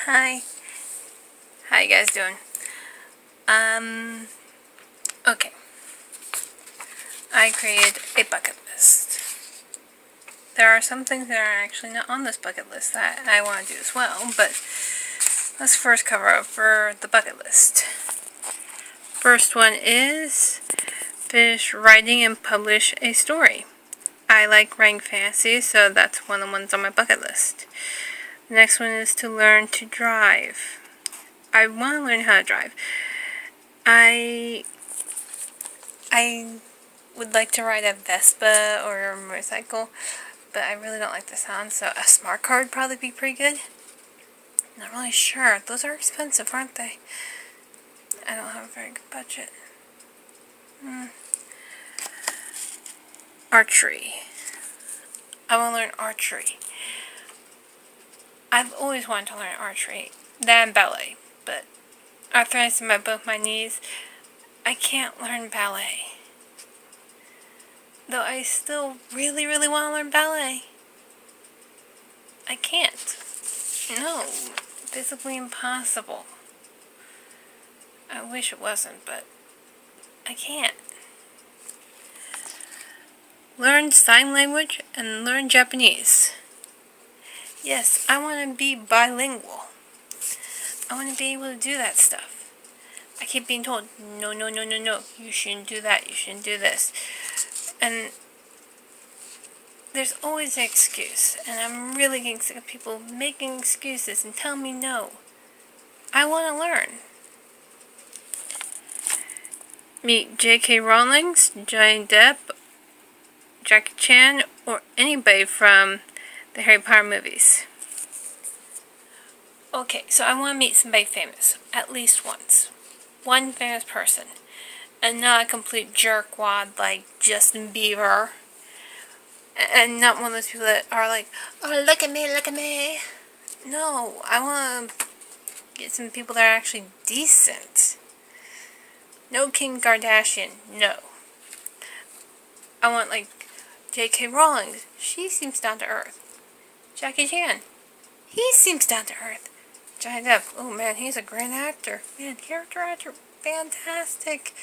Hi. How you guys doing? Okay. I created a bucket list. There are some things that are actually not on this bucket list that I want to do as well, but let's first cover up for the bucket list. First one is finish writing and publish a story. I like writing fantasy, so that's one of the ones on my bucket list. The next one is to learn to drive. I want to learn how to drive. I would like to ride a Vespa or a motorcycle, but I really don't like the sound, so a smart car would probably be pretty good. Not really sure. Those are expensive, aren't they? I don't have a very good budget. Archery. I want to learn archery. I've always wanted to learn archery. That and ballet, but arthritis in both my knees, I can't learn ballet. Though I still really, really want to learn ballet. I can't. No, physically impossible. I wish it wasn't, but I can't. Learn sign language and learn Japanese. Yes, I want to be bilingual. I want to be able to do that stuff. I keep being told, no, you shouldn't do that, you shouldn't do this. And there's always an excuse, and I'm really getting sick of people making excuses and telling me no. I want to learn. Meet J.K. Rowling's, Johnny Depp, Jackie Chan, or anybody from the Harry Potter movies. Okay, so I want to meet somebody famous, at least once. One famous person. And not a complete jerkwad like Justin Bieber. And not one of those people that are like, oh, look at me, look at me. No, I want to get some people that are actually decent. No Kim Kardashian, no. I want, like, J.K. Rowling. She seems down to earth. Jackie Chan. He seems down to earth. Johnny Depp. Oh, man, he's a great actor. Man, character actor. Fantastic.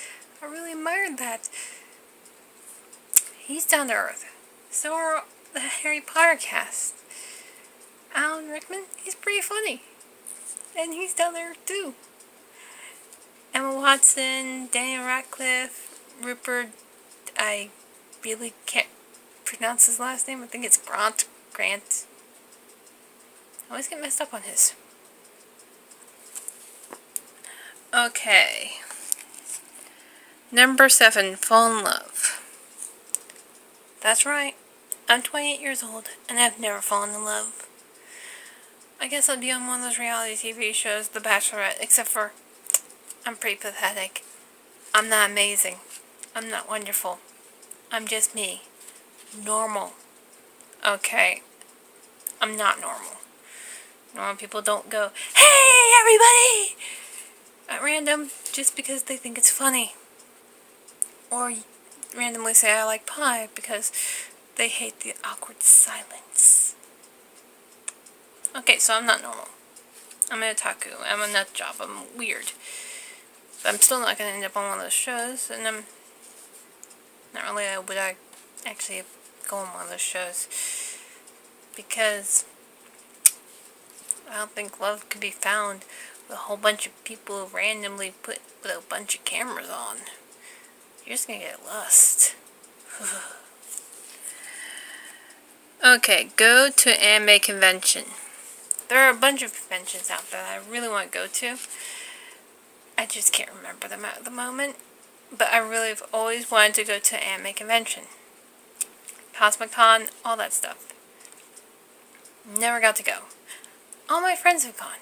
I really admired that. He's down to earth. So are the Harry Potter cast. Alan Rickman, he's pretty funny. And he's down there too. Emma Watson, Daniel Radcliffe, Rupert, I really can't pronounce his last name. I think it's Grant. I always get messed up on his. Okay. Number 7, fall in love. That's right. I'm 28 years old, and I've never fallen in love. I guess I'd be on one of those reality TV shows, The Bachelorette, except for I'm pretty pathetic. I'm not amazing. I'm not wonderful. I'm just me. Normal. Okay. I'm not normal. Normal people don't go, hey, everybody! At random, just because they think it's funny. Or randomly say I like pie because they hate the awkward silence. Okay, so I'm not normal. I'm an otaku. I'm a nut job. I'm weird. But I'm still not going to end up on one of those shows, and I'm not really would I actually go on one of those shows, because I don't think love could be found with a whole bunch of people randomly put with a bunch of cameras on. You're just going to get lust. Okay, go to anime convention. There are a bunch of conventions out there that I really want to go to. I just can't remember them at the moment. But I really have always wanted to go to an anime convention. Cosmic-Con, all that stuff. Never got to go. All my friends have gone.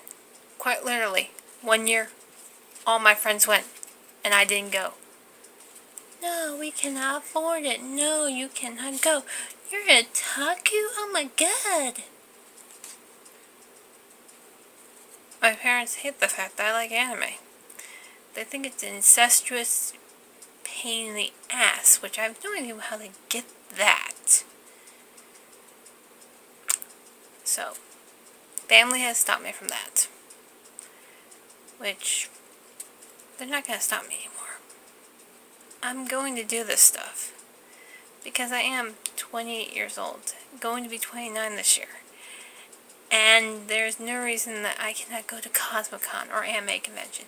Quite literally. One year, all my friends went, and I didn't go. No, we cannot afford it. No, you cannot go. You're an otaku? Oh my god. My parents hate the fact that I like anime. They think it's an incestuous pain in the ass, which I have no idea how they get that. So, family has stopped me from that. which they're not going to stop me anymore. I'm going to do this stuff because I am 28 years old, going to be 29 this year. And there's no reason that I cannot go to Cosmicon or Anime Convention.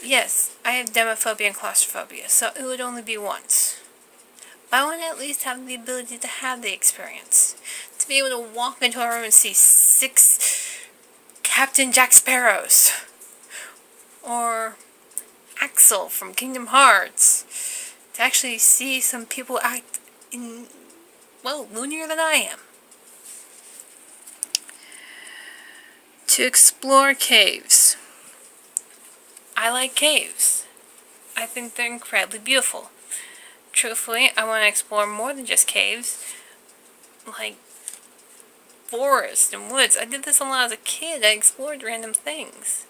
Yes, I have demophobia and claustrophobia, so it would only be once. But I want to at least have the ability to have the experience. To be able to walk into a room and see 6 Captain Jack Sparrows. Or Axel from Kingdom Hearts. To actually see some people act in, well, loonier than I am. To explore caves. I like caves. I think they're incredibly beautiful. Truthfully, I want to explore more than just caves. Like forests and woods. I did this a lot as a kid. I explored random things.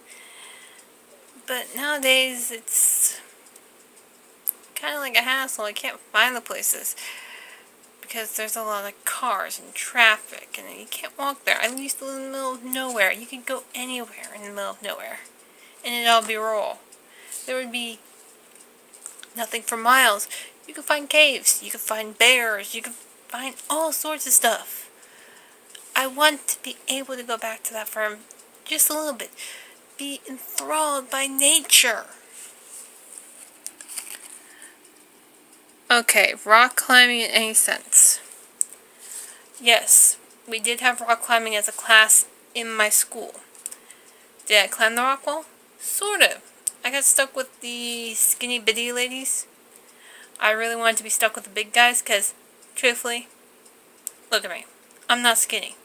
But nowadays, it's kind of like a hassle. I can't find the places because there's a lot of cars and traffic, and you can't walk there. I used to live in the middle of nowhere. You could go anywhere in the middle of nowhere, and it'd all be rural. There would be nothing for miles. You could find caves. You could find bears. You could find all sorts of stuff. I want to be able to go back to that farm just a little bit. Be enthralled by nature. Okay, rock climbing in any sense. Yes, we did have rock climbing as a class in my school. Did I climb the rock wall? Sort of. I got stuck with the skinny bitty ladies. I really wanted to be stuck with the big guys because, truthfully, look at me. I'm not skinny.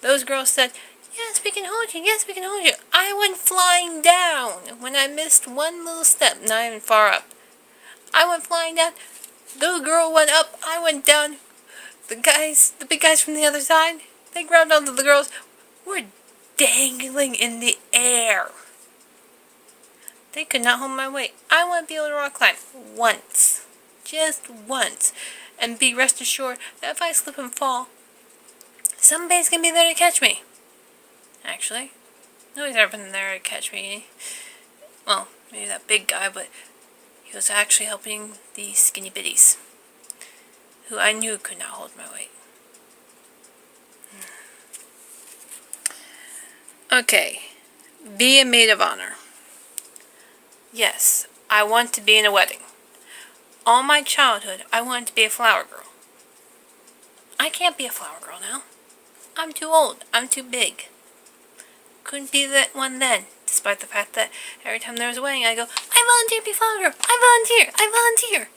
Those girls said, yes, we can hold you. Yes, we can hold you. I went flying down when I missed one little step, not even far up. I went flying down. The girl went up. I went down. The big guys from the other side, they grabbed onto the girls. We're dangling in the air. They could not hold my weight. I want to be able to rock climb once. Just once. And be rest assured that if I slip and fall, somebody's going to be there to catch me. Actually, nobody's ever been there to catch me. Well, maybe that big guy, but he was actually helping the skinny bitties, who I knew could not hold my weight. Okay, be a maid of honor. Yes, I want to be in a wedding. All my childhood, I wanted to be a flower girl. I can't be a flower girl now. I'm too old. I'm too big. Couldn't be that one then, despite the fact that every time there was a wedding, I go, I volunteer to be a flower girl. I volunteer.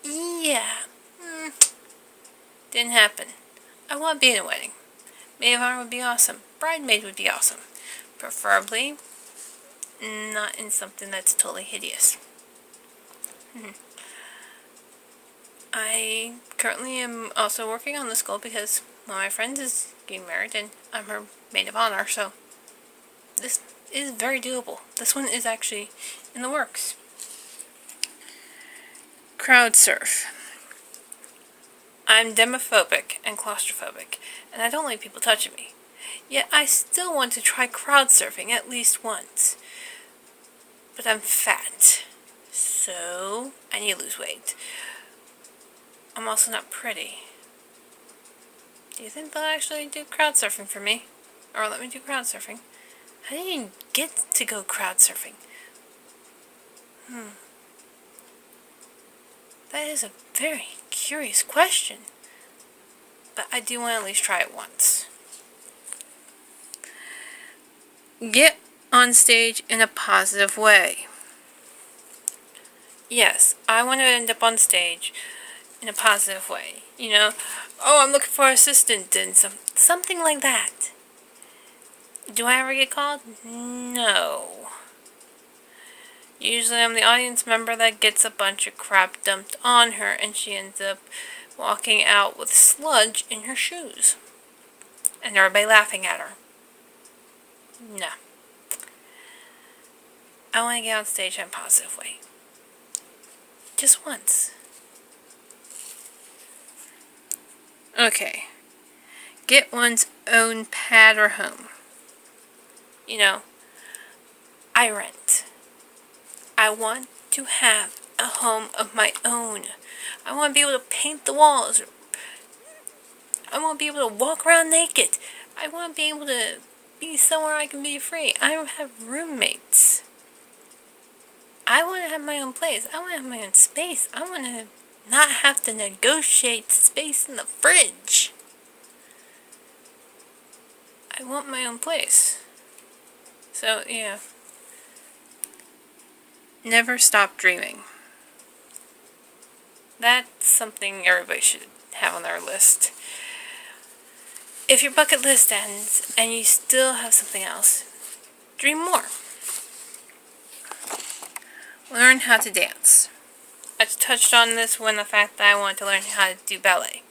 Yeah. Didn't happen. I want to be in a wedding. Maid of honor would be awesome. Bridesmaid would be awesome. Preferably not in something that's totally hideous. I currently am also working on this goal because one of my friends is getting married and I'm her maid of honor, so this is very doable. This one is actually in the works. Crowd surf. I'm demophobic and claustrophobic, and I don't like people touching me. Yet I still want to try crowd surfing at least once. But I'm fat, so I need to lose weight. I'm also not pretty. Do you think they'll actually do crowd surfing for me? Or let me do crowd surfing? How do you even get to go crowd surfing? That is a very curious question. But I do want to at least try it once. Get on stage in a positive way. Yes, I want to end up on stage in a positive way. You know, oh, I'm looking for an assistant and something like that. Do I ever get called? No. Usually I'm the audience member that gets a bunch of crap dumped on her and she ends up walking out with sludge in her shoes. And everybody laughing at her. No. I want to get on stage in a positive way. Just once. Okay. Get one's own pad or home. You know, I rent. I want to have a home of my own. I want to be able to paint the walls. I want to be able to walk around naked. I want to be able to be somewhere I can be free. I don't have roommates. I want to have my own place. I want to have my own space. I want to not have to negotiate space in the fridge. I want my own place. So, yeah. Never stop dreaming. That's something everybody should have on their list. If your bucket list ends and you still have something else, dream more. Learn how to dance. I touched on this when the fact that I wanted to learn how to do ballet.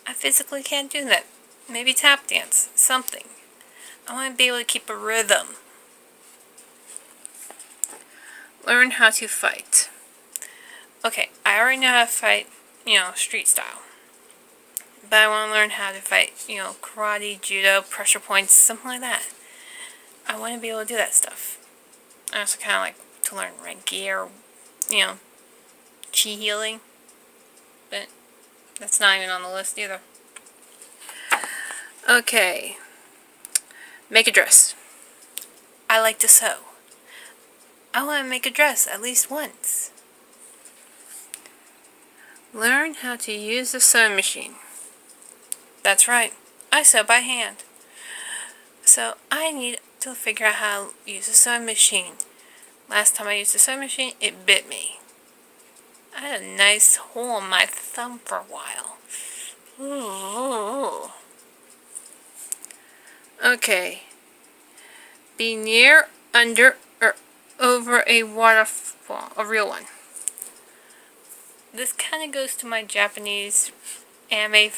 I physically can't do that. Maybe tap dance, something. I want to be able to keep a rhythm. Learn how to fight. Okay, I already know how to fight, street style. But I want to learn how to fight, karate, judo, pressure points, something like that. I want to be able to do that stuff. I also kind of like to learn Reiki or, chi healing. But that's not even on the list either. Okay. Make a dress. I like to sew. I want to make a dress at least once. Learn how to use the sewing machine. That's right. I sew by hand. So I need to figure out how to use a sewing machine. Last time I used a sewing machine, it bit me. I had a nice hole in my thumb for a while. Ooh. Okay. Be near, under, or over a waterfall. A real one. This kind of goes to my Japanese anime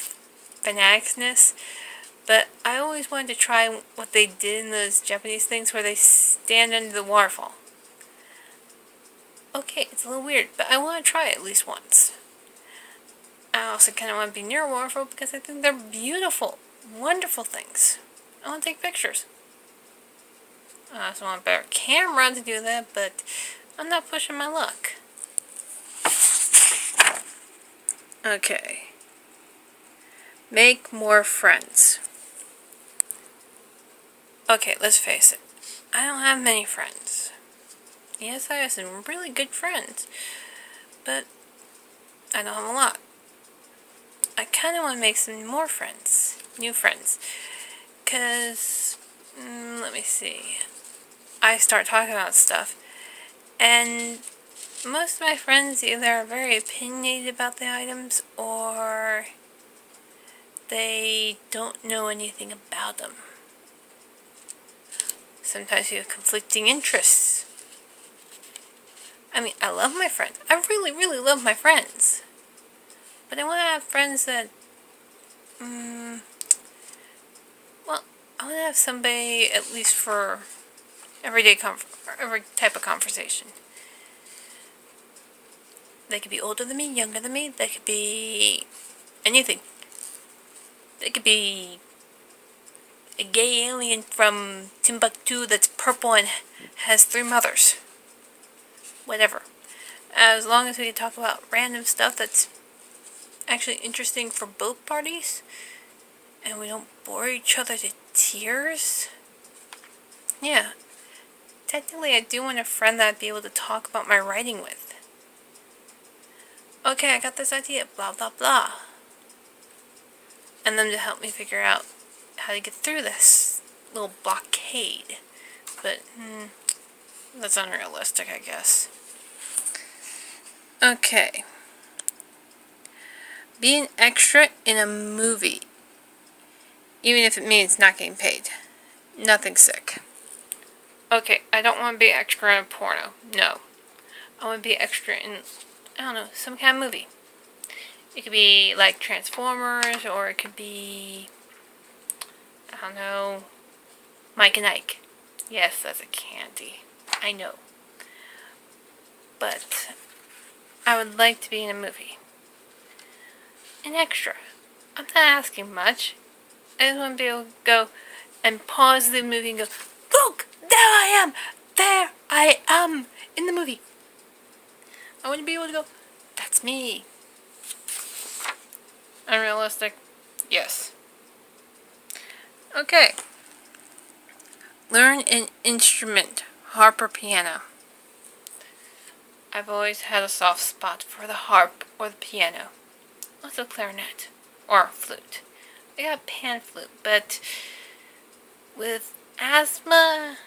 fanaticsness, but I always wanted to try what they did in those Japanese things where they stand under the waterfall. Okay, it's a little weird, but I want to try it at least once. I also kind of want to be near a waterfall because I think they're beautiful, wonderful things. I want to take pictures. I also want a better camera to do that, but I'm not pushing my luck. Okay. Make more friends. Okay, let's face it. I don't have many friends. Yes, I have some really good friends, but I don't have a lot. I kind of want to make some more friends, new friends, because, let me see, I start talking about stuff, and most of my friends either are very opinionated about the items, or they don't know anything about them. Sometimes you have conflicting interests. I mean, I love my friends. I really, really love my friends. But I want to have friends that, I want to have somebody at least for every type of conversation. They could be older than me, younger than me. They could be anything. They could be a gay alien from Timbuktu that's purple and has 3 mothers. Whatever. As long as we can talk about random stuff that's actually interesting for both parties, and we don't bore each other to tears. Yeah. Technically, I do want a friend that I'd be able to talk about my writing with. Okay, I got this idea, blah blah blah. And them to help me figure out how to get through this little blockade. But, that's unrealistic, I guess. Okay. Be an extra in a movie, even if it means not getting paid. Nothing sick. Okay, I don't want to be extra in a porno. No. I want to be extra in, I don't know, some kind of movie. It could be like Transformers, or it could be, I don't know, Mike and Ike. Yes, that's a candy. I know. But I would like to be in a movie. An extra. I'm not asking much. I just want to be able to go and pause the movie and go, look, there I am! There I am! In the movie. I want to be able to go, that's me. Unrealistic? Yes. Okay. Learn an instrument. Harp or piano. I've always had a soft spot for the harp or the piano. Also clarinet. Or flute. I got pan flute, but with asthma,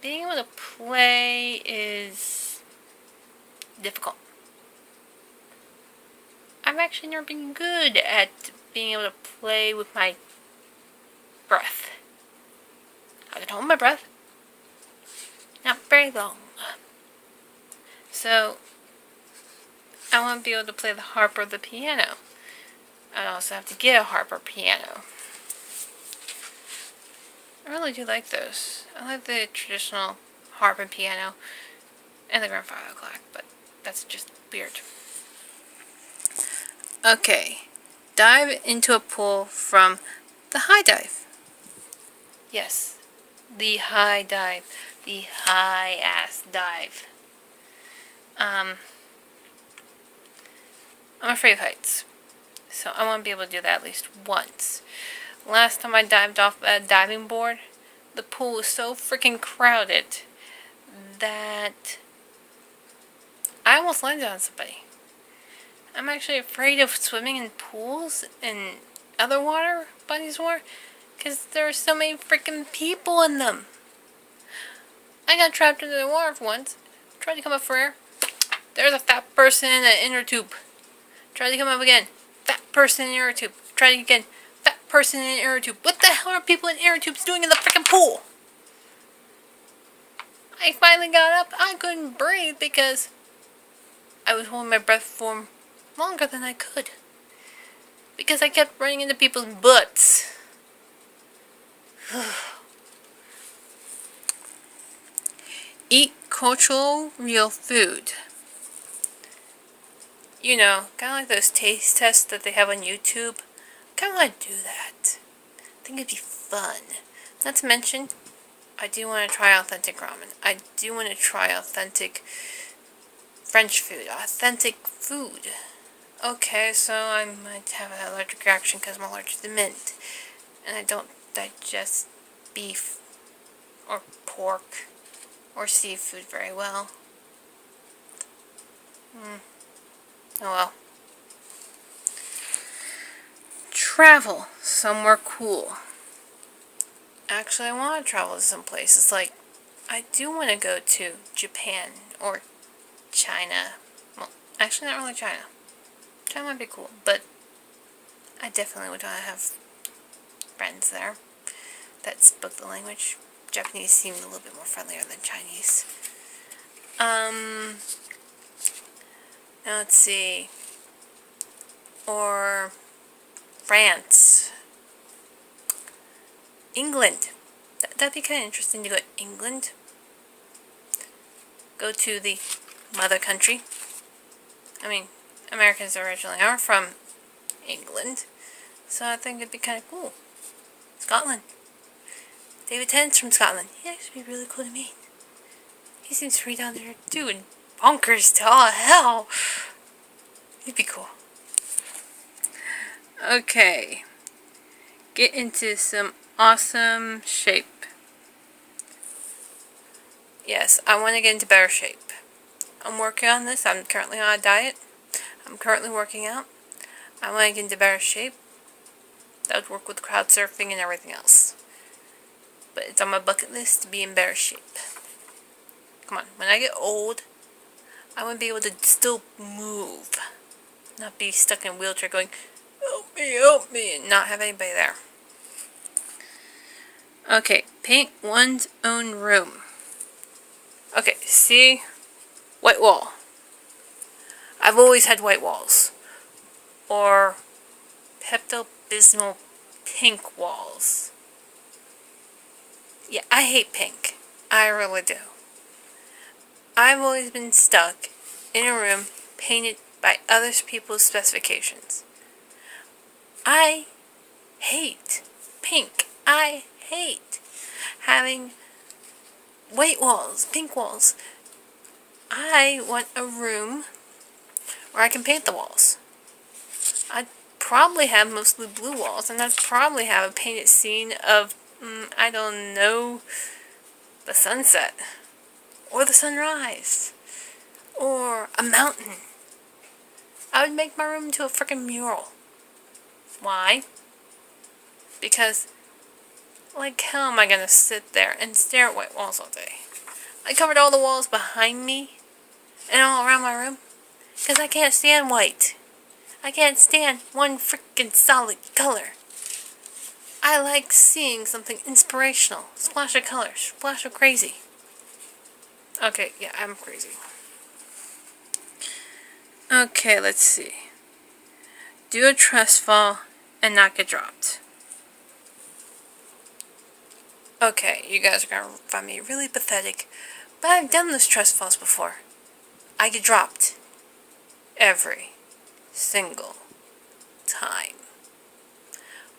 being able to play is difficult. I've actually never been good at being able to play with my breath. I can hold my breath. Not very long. So, I want to be able to play the harp or the piano. I'd also have to get a harp or piano. I really do like those. I like the traditional harp and piano and the grandfather clock, but that's just weird. Okay. Dive into a pool from the high dive. Yes. The high dive. The high ass dive. I'm afraid of heights. So I want to be able to do that at least once. Last time I dived off a diving board, the pool was so freaking crowded that I almost landed on somebody. I'm actually afraid of swimming in pools and other water, bodies of water, because there are so many freaking people in them. I got trapped into the water once. Tried to come up for air. There's a fat person in an inner tube. Tried to come up again. Fat person in an inner tube. Tried again. Fat person in an inner tube. What the hell are people in inner tubes doing in the freaking pool? I finally got up. I couldn't breathe because I was holding my breath for longer than I could. Because I kept running into people's butts. Eat cultural real food. You know, kind of like those taste tests that they have on YouTube. Kind of want to do that. I think it'd be fun. Not to mention, I do want to try authentic ramen. I do want to try authentic French food. Authentic food. Okay, so I might have an allergic reaction because I'm allergic to mint. And I don't digest beef or pork or seafood very well. Oh well. Travel somewhere cool. Actually, I want to travel to some places. Like, I do want to go to Japan or China. Well, actually not really China. China might be cool, but I definitely would want to have friends there that spoke the language. Japanese seemed a little bit more friendlier than Chinese. Now let's see. Or France. England. That'd be kind of interesting to go to England. Go to the mother country. I mean, Americans originally are from England. So I think it'd be kind of cool. Scotland. David Tennant's from Scotland. He'd actually be really cool to meet. He seems free down there doing bonkers to all hell. He'd be cool. Okay. Get into some awesome shape. Yes, I want to get into better shape. I'm working on this. I'm currently on a diet. I'm currently working out. I want to get into better shape. That would work with crowd surfing and everything else. But it's on my bucket list to be in better shape. Come on, when I get old, I want to be able to still move. Not be stuck in a wheelchair going, help me, and not have anybody there. Okay, paint one's own room. Okay, see? White wall. I've always had white walls. Or Pepto-Bismol pink walls. Yeah, I hate pink. I really do. I've always been stuck in a room painted by other people's specifications. I hate pink. I hate having white walls, pink walls. I want a room where I can paint the walls. I'd probably have mostly blue walls, and I'd probably have a painted scene of, I don't know, the sunset, or the sunrise, or a mountain. I would make my room into a freaking mural. Why? Because, like, how am I gonna sit there and stare at white walls all day? I covered all the walls behind me and all around my room because I can't stand white. I can't stand one freaking solid color. I like seeing something inspirational. Splash of color, splash of crazy. Okay, yeah, I'm crazy. Okay, let's see. Do a trust fall and not get dropped. Okay, you guys are gonna find me really pathetic, but I've done those trust falls before. I get dropped. Every single time.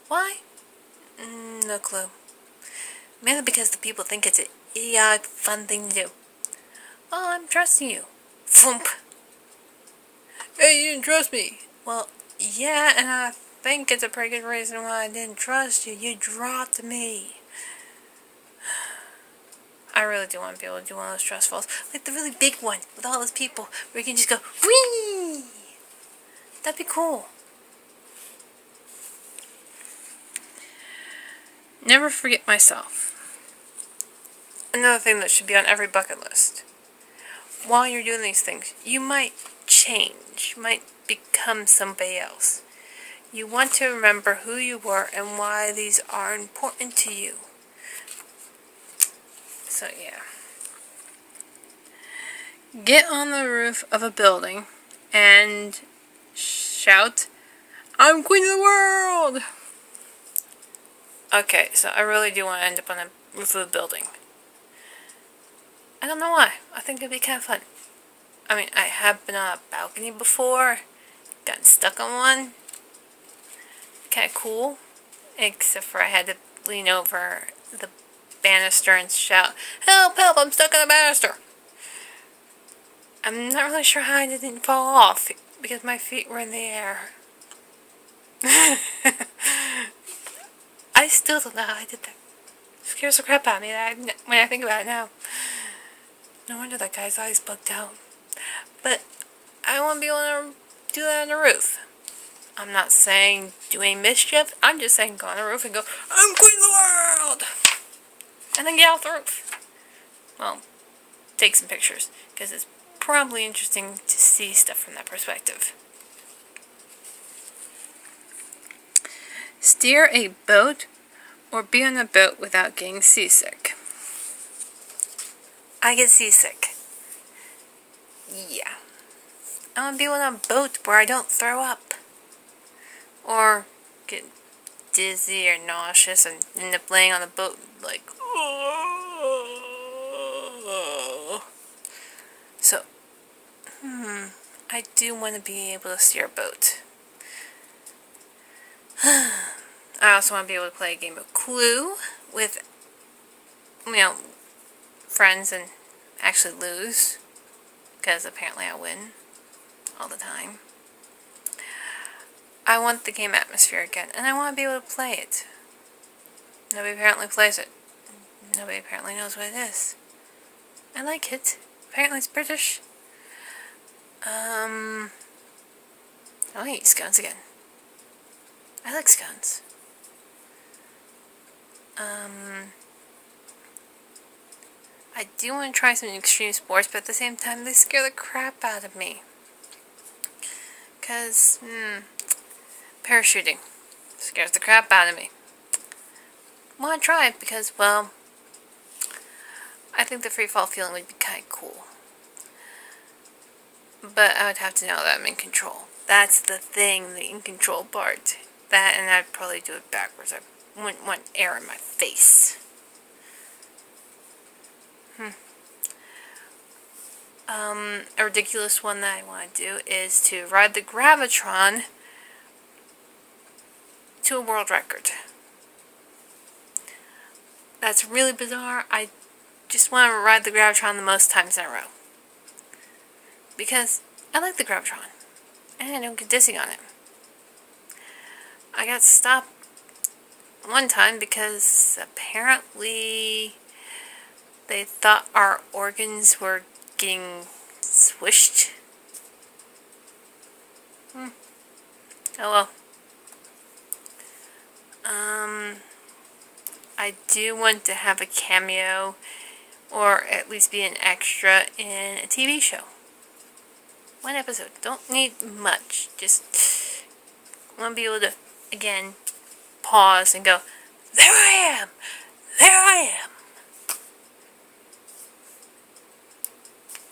Why? No clue. Mainly because the people think it's an idiotic, fun thing to do. Oh, I'm trusting you. Thump. Hey, you didn't trust me. Well, yeah, and I think it's a pretty good reason why I didn't trust you. You dropped me. I really do want to be able to do one of those trust falls. Like the really big one with all those people where you can just go, whee! That'd be cool. Never forget myself. Another thing that should be on every bucket list. While you're doing these things, you might change. You might become somebody else. You want to remember who you were and why these are important to you. So, yeah. Get on the roof of a building and shout, "I'm Queen of the World!" Okay, so I really do want to end up on the roof of a building. I don't know why. I think it'd be kind of fun. I mean, I have been on a balcony before. Gotten stuck on one. Kind of cool. Except for I had to lean over the banister and shout, "Help, help, I'm stuck on a banister!" I'm not really sure how I didn't fall off, because my feet were in the air. I still don't know how I did that. It scares the crap out of me when I think about it now. No wonder that guy's eyes bugged out. But I want to be able to do that on the roof. I'm not saying do any mischief. I'm just saying go on the roof and go, "I'm Queen of the World!" And then get off the roof. Well, take some pictures, because it's probably interesting to see stuff from that perspective. Steer a boat or be on a boat without getting seasick. I get seasick. Yeah. I want to be on a boat where I don't throw up. Or get dizzy or nauseous and end up laying on the boat like, oh. So, I do want to be able to steer a boat. I also want to be able to play a game of Clue with, friends and actually lose. Because apparently I win all the time. I want the game atmosphere again, and I want to be able to play it. Nobody apparently plays it. Nobody apparently knows what it is. I like it. Apparently it's British. I'll eat scones again. I like scones. I do want to try some extreme sports, but at the same time, they scare the crap out of me. Because, parachuting scares the crap out of me. I want to try it because, well, I think the free fall feeling would be kind of cool. But I would have to know that I'm in control. That's the thing, the in control part. That, and I'd probably do it backwards. I wouldn't want air in my face. A ridiculous one that I want to do is to ride the Gravitron to a world record. That's really bizarre. I just want to ride the Gravitron the most times in a row. Because I like the Gravitron. And I don't get dizzy on it. I got stopped one time because apparently they thought our organs were getting swished. Oh well. I do want to have a cameo, or at least be an extra in a TV show. One episode. Don't need much. Just want to be able to, again, pause and go, there I am! There I am!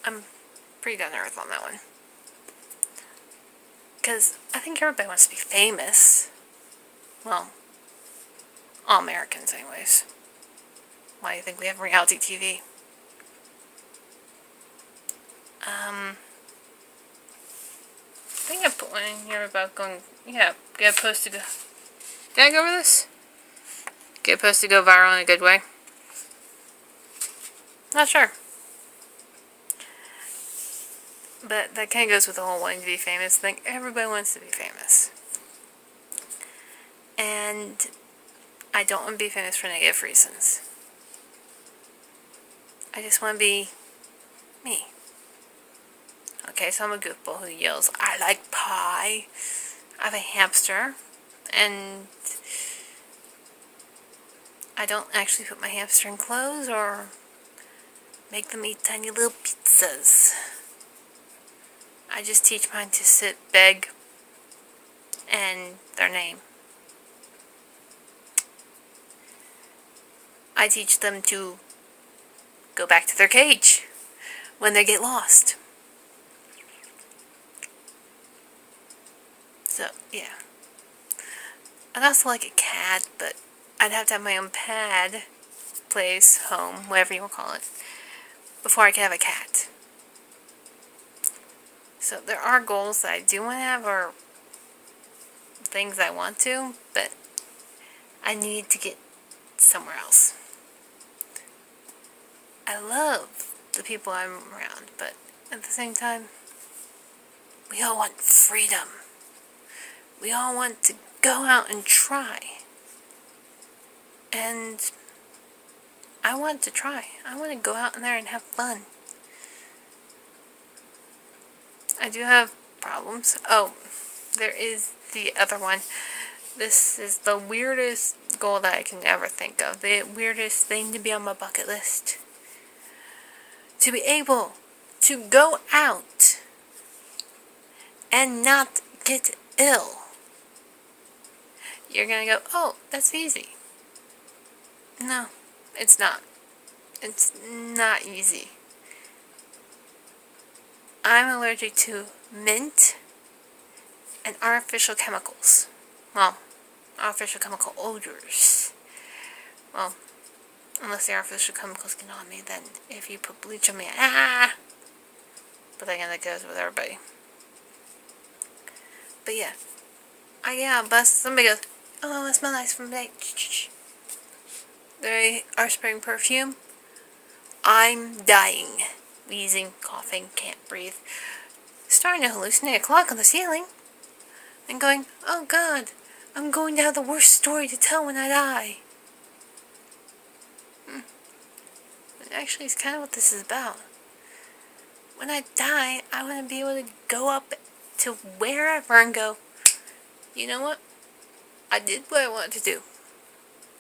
I'm pretty down to earth on that one. Because I think everybody wants to be famous. Well, all Americans anyways. Why do you think we have reality TV? I think I put one in here about going, yeah, get a post to go. Did I go over this? Get a post to go viral in a good way? Not sure. But that kind of goes with the whole wanting to be famous. I think everybody wants to be famous. And I don't want to be famous for negative reasons. I just want to be me. Okay, so I'm a goofball who yells, I like pie. I have a hamster. And I don't actually put my hamster in clothes or make them eat tiny little pizzas. I just teach mine to sit, beg, and their name. I teach them to go back to their cage when they get lost. So, yeah. I'd also like a cat, but I'd have to have my own pad, place, home, whatever you want to call it, before I could have a cat. So there are goals that I do want to have, or things I want to, but I need to get somewhere else. I love the people I'm around, but at the same time, we all want freedom. We all want to go out and try. And I want to try. I want to go out in there and have fun. I do have problems. Oh, there is the other one. This is the weirdest goal that I can ever think of. The weirdest thing to be on my bucket list. To be able to go out and not get ill. You're gonna go, oh, that's easy. No, it's not. It's not easy. I'm allergic to mint and artificial chemicals. Well, artificial chemical odors. Well, unless the artificial chemicals get on me, then if you put bleach on me, But then that goes with everybody. But yeah. I get on a bus, somebody goes, oh, it smells nice from Maid. They are spraying perfume. I'm dying. Wheezing, coughing, can't breathe. Starting to hallucinate a clock on the ceiling. And going, oh God, I'm going to have the worst story to tell when I die. Actually, it's kind of what this is about. When I die, I want to be able to go up to wherever and go, you know what? I did what I wanted to do.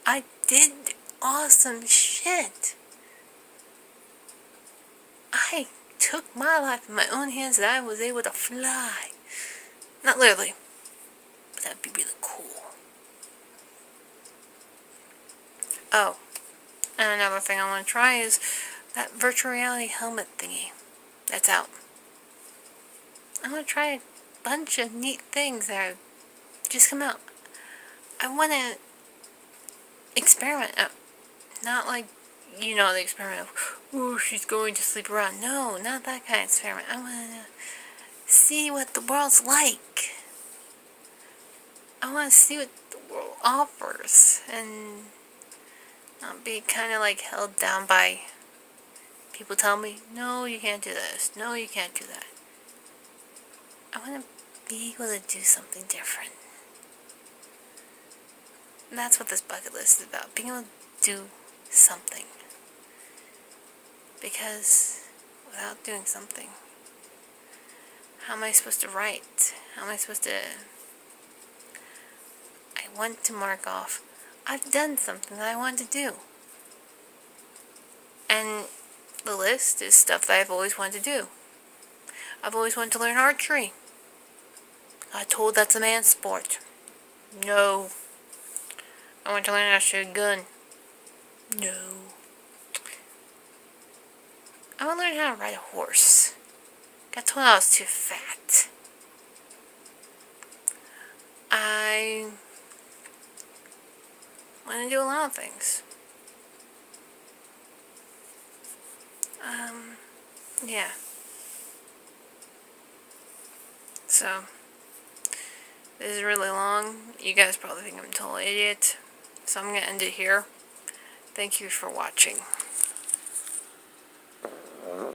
I did awesome shit. I took my life in my own hands and I was able to fly. Not literally, but that'd be really cool. Oh, and another thing I want to try is that virtual reality helmet thingy that's out. I want to try a bunch of neat things that have just come out. I want to experiment. Not like, you know, the experiment of, ooh, she's going to sleep around. No, not that kind of experiment. I want to see what the world's like. I want to see what the world offers. And not be kind of like held down by People tell me, no, you can't do this. No, you can't do that. I want to be able to do something different. And that's what this bucket list is about. Being able to do something. Because without doing something, how am I supposed to write? How am I supposed to... I want to mark off, I've done something that I want to do. And the list is stuff that I've always wanted to do. I've always wanted to learn archery. I told that's a man's sport. No. I want to learn how to shoot a gun. No. I want to learn how to ride a horse. Got told I was too fat. I want to do a lot of things. Yeah. So, this is really long. You guys probably think I'm a total idiot. So I'm going to end it here. Thank you for watching.